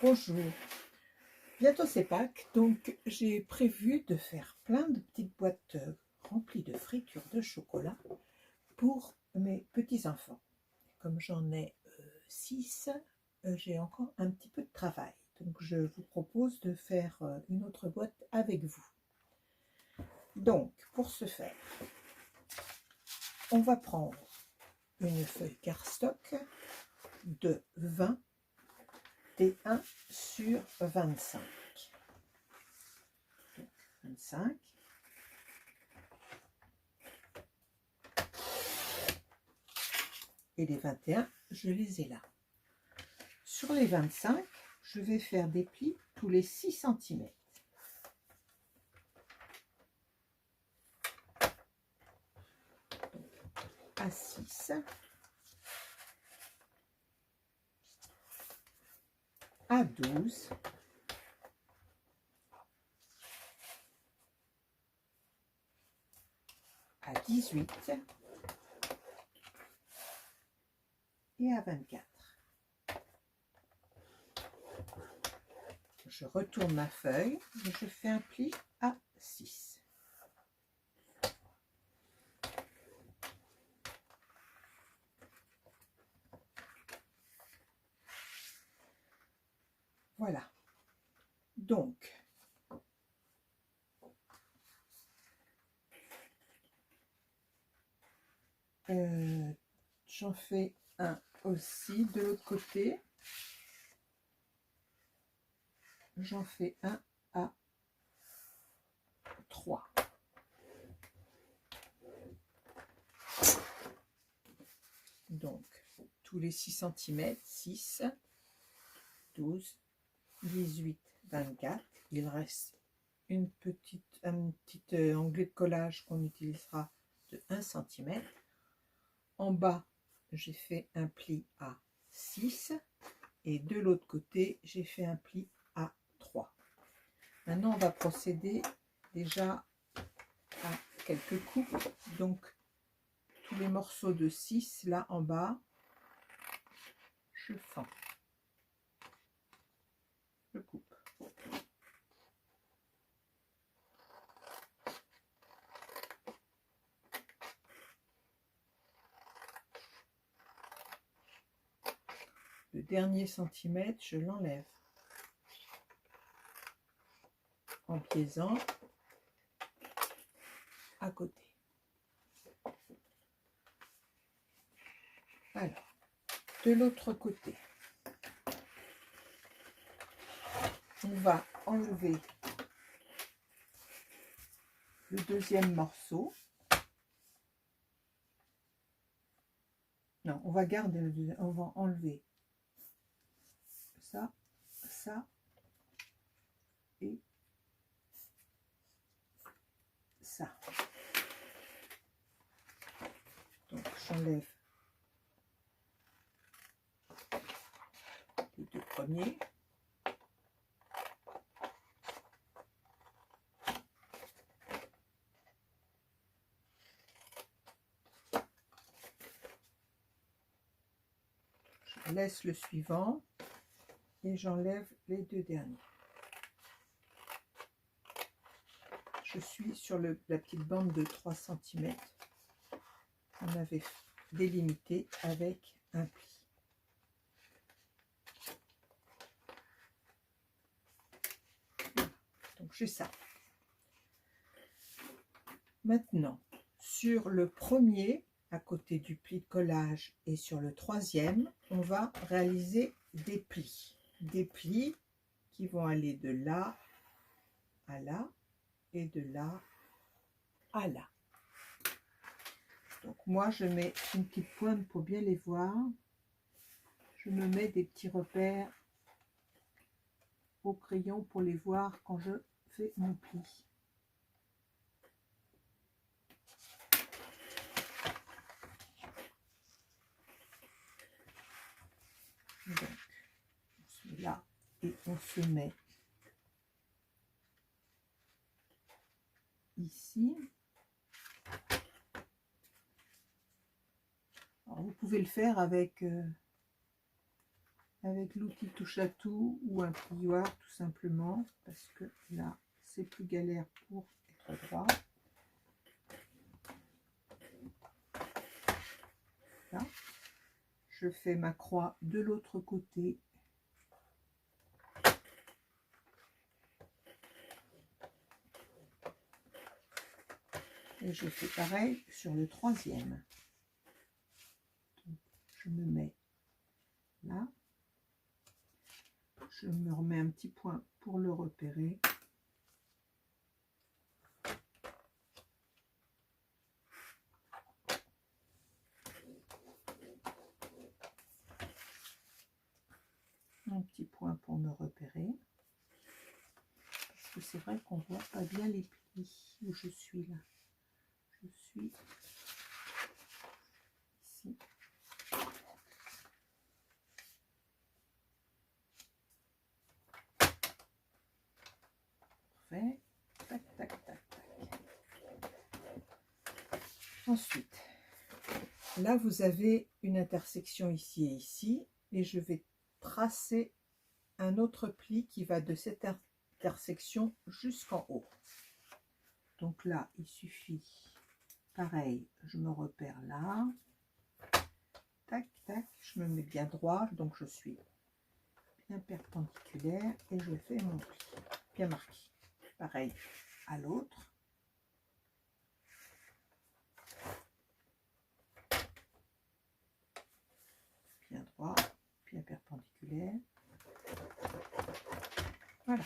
Bonjour, bientôt c'est Pâques, donc j'ai prévu de faire plein de petites boîtes remplies de fritures de chocolat pour mes petits-enfants. Comme j'en ai 6, j'ai encore un petit peu de travail. Donc je vous propose de faire une autre boîte avec vous. Donc pour ce faire, on va prendre une feuille cardstock de 20 T1 sur 25. Donc 25. Et les 21, je les ai là. Sur les 25, je vais faire des plis tous les 6 cm. À 6, à 12, à 18 et à 24. Je retourne ma feuille et je fais un pli à 6. Voilà. Donc, j'en fais un aussi de l'autre côté. J'en fais un à 3. Donc, tous les 6 cm, 6, 12, 18, 24. Il reste un petit onglet de collage qu'on utilisera de 1 cm. En bas, j'ai fait un pli à 6 et de l'autre côté, j'ai fait un pli à 3. Maintenant, on va procéder déjà à quelques coupes. Donc, tous les morceaux de 6 là en bas, je fends. Je coupe. Le dernier centimètre, je l'enlève en biaisant à côté. Alors, de l'autre côté, on va enlever le deuxième morceau. Non, on va garder le deuxième, on va enlever ça, ça et ça. Donc j'enlève les deux premiers. Je laisse le suivant et j'enlève les deux derniers. Je suis sur la petite bande de 3 cm qu'on avait délimitée avec un pli. Donc j'ai ça. Maintenant, sur le premier, à côté du pli de collage, et sur le troisième, on va réaliser des plis. Des plis qui vont aller de là à là et de là à là. Donc moi, je mets une petite pointe pour bien les voir. Je me mets des petits repères au crayon pour les voir quand je fais mon pli. Donc, on se met là et on se met ici. Alors, vous pouvez le faire avec avec l'outil touche à tout ou un plioir tout simplement, parce que là c'est plus galère pour être droit. Là, je fais ma croix de l'autre côté. Et je fais pareil sur le troisième. Donc, je me mets là. Je me remets un petit point pour le repérer. Un petit point pour me repérer. Parce que c'est vrai qu'on voit pas bien les plis où je suis là. Je suis ici. Parfait. Tac, tac, tac, tac. Ensuite, là vous avez une intersection ici et ici. Et je vais tracer un autre pli qui va de cette intersection jusqu'en haut. Donc là, il suffit, pareil, je me repère là. Tac, tac, je me mets bien droit, donc je suis bien perpendiculaire et je fais mon pli, bien marqué. Pareil à l'autre. Bien droit, bien perpendiculaire. Voilà.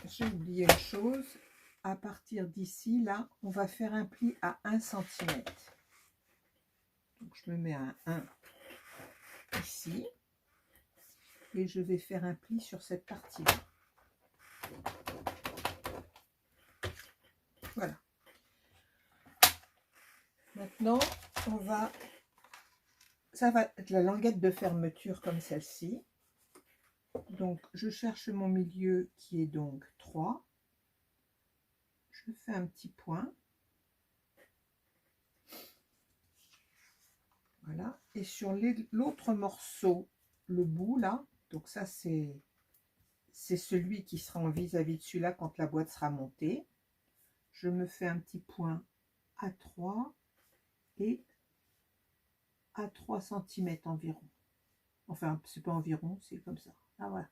J'ai oublié une chose. À partir d'ici, là, on va faire un pli à 1 cm. Donc, je me mets à 1 ici. Et je vais faire un pli sur cette partie-là. Voilà. Maintenant, on va... Ça va être la languette de fermeture comme celle-ci. Donc, je cherche mon milieu qui est donc 3. Je fais un petit point. Voilà. Et sur l'autre morceau, le bout là, donc ça c'est celui qui sera en vis-à-vis de celui-là quand la boîte sera montée. Je me fais un petit point à 3 et à 3 cm environ. Enfin, c'est pas environ, c'est comme ça. Ah, voilà.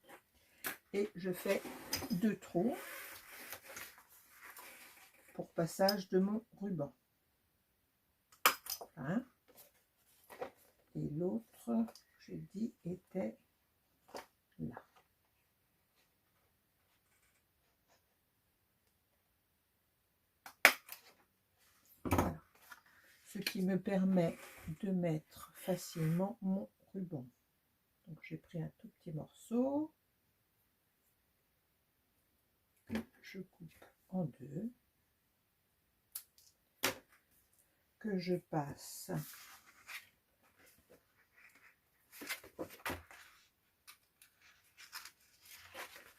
Et je fais 2 trous pour passage de mon ruban. Hein? Et l'autre, j'ai dit, était là. Voilà. Ce qui me permet de mettre facilement mon ruban. Donc j'ai pris un tout petit morceau que je coupe en deux, que je passe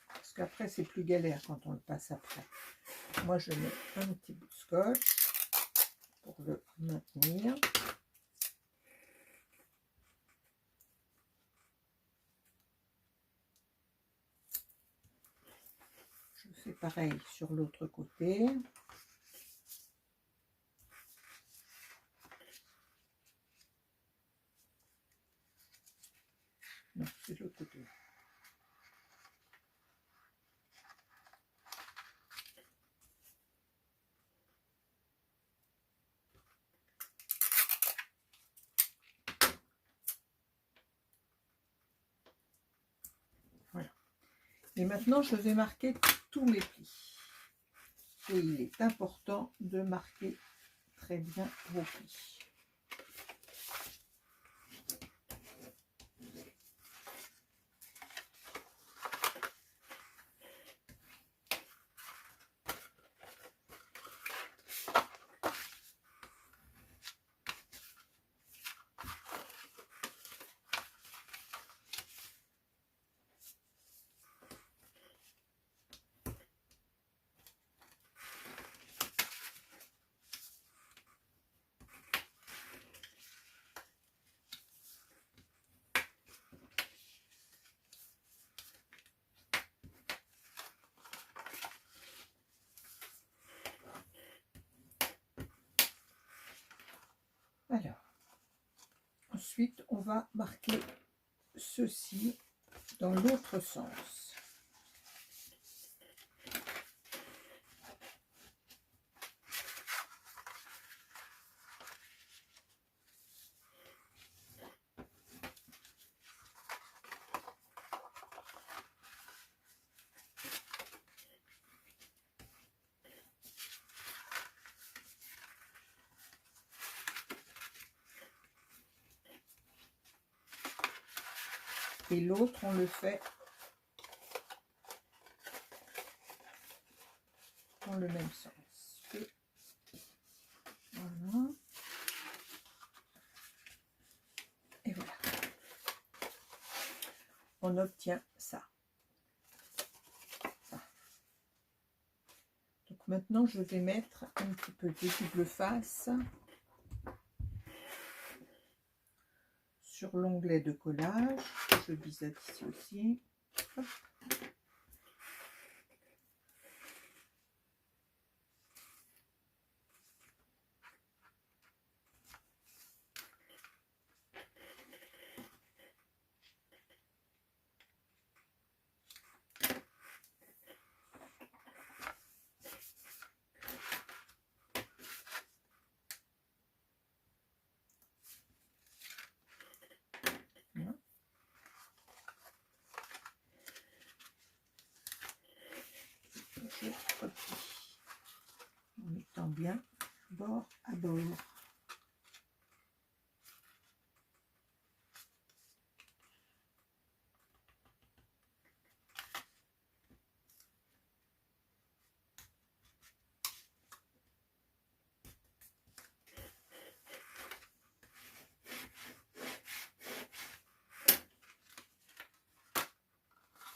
parce qu'après c'est plus galère quand on le passe après. Moi je mets un petit bout de scotch pour le maintenir. Je fais pareil sur l'autre côté. Non, c'est de l'autre côté. Voilà. Et maintenant, je vais marquer tous mes plis. Et il est important de marquer très bien vos plis. Alors, ensuite, on va marquer ceci dans l'autre sens. Et l'autre, on le fait dans le même sens. Et voilà. Et voilà. On obtient ça. Donc maintenant, je vais mettre un petit peu de double face sur l'onglet de collage. Je biseaute ici aussi. Hop. Voilà. Je copie en mettant bien bord à bord.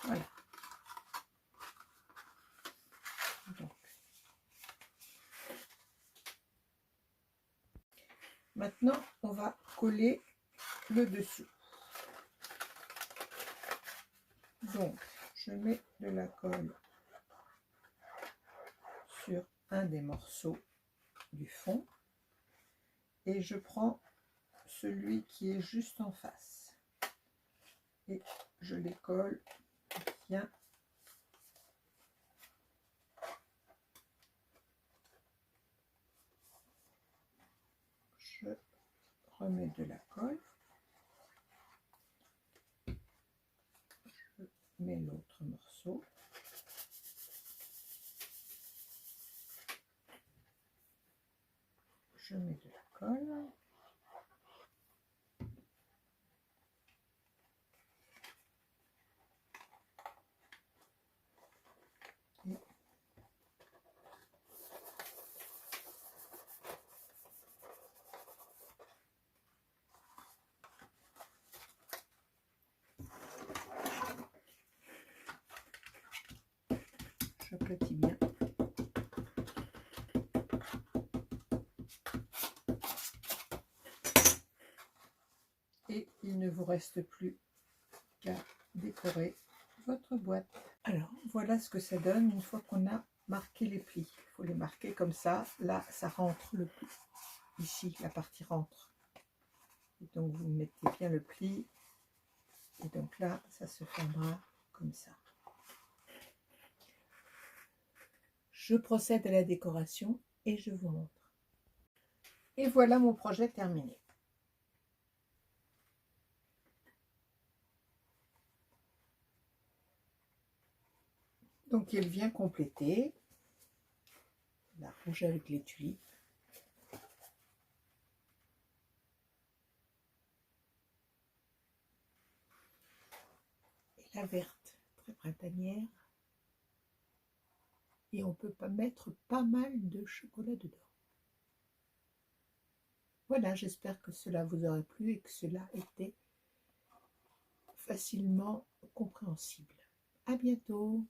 Voilà. Donc, maintenant, on va coller le dessous. Donc, je mets de la colle sur un des morceaux du fond et je prends celui qui est juste en face et je les colle bien. Je remets de la colle, je mets l'autre morceau, je mets de la colle, et j'aplatis bien. Et il ne vous reste plus qu'à décorer votre boîte. Alors voilà ce que ça donne une fois qu'on a marqué les plis. Il faut les marquer comme ça. Là, ça rentre le pli. Ici, la partie rentre. Et donc vous mettez bien le pli. Et donc là, ça se fermera comme ça. Je procède à la décoration et je vous montre. Et voilà mon projet terminé. Donc il vient compléter la rouge avec les tulipes. Et la verte, très printanière. Et on peut pas mettre pas mal de chocolat dedans. Voilà, j'espère que cela vous aurait plu et que cela était facilement compréhensible. À bientôt!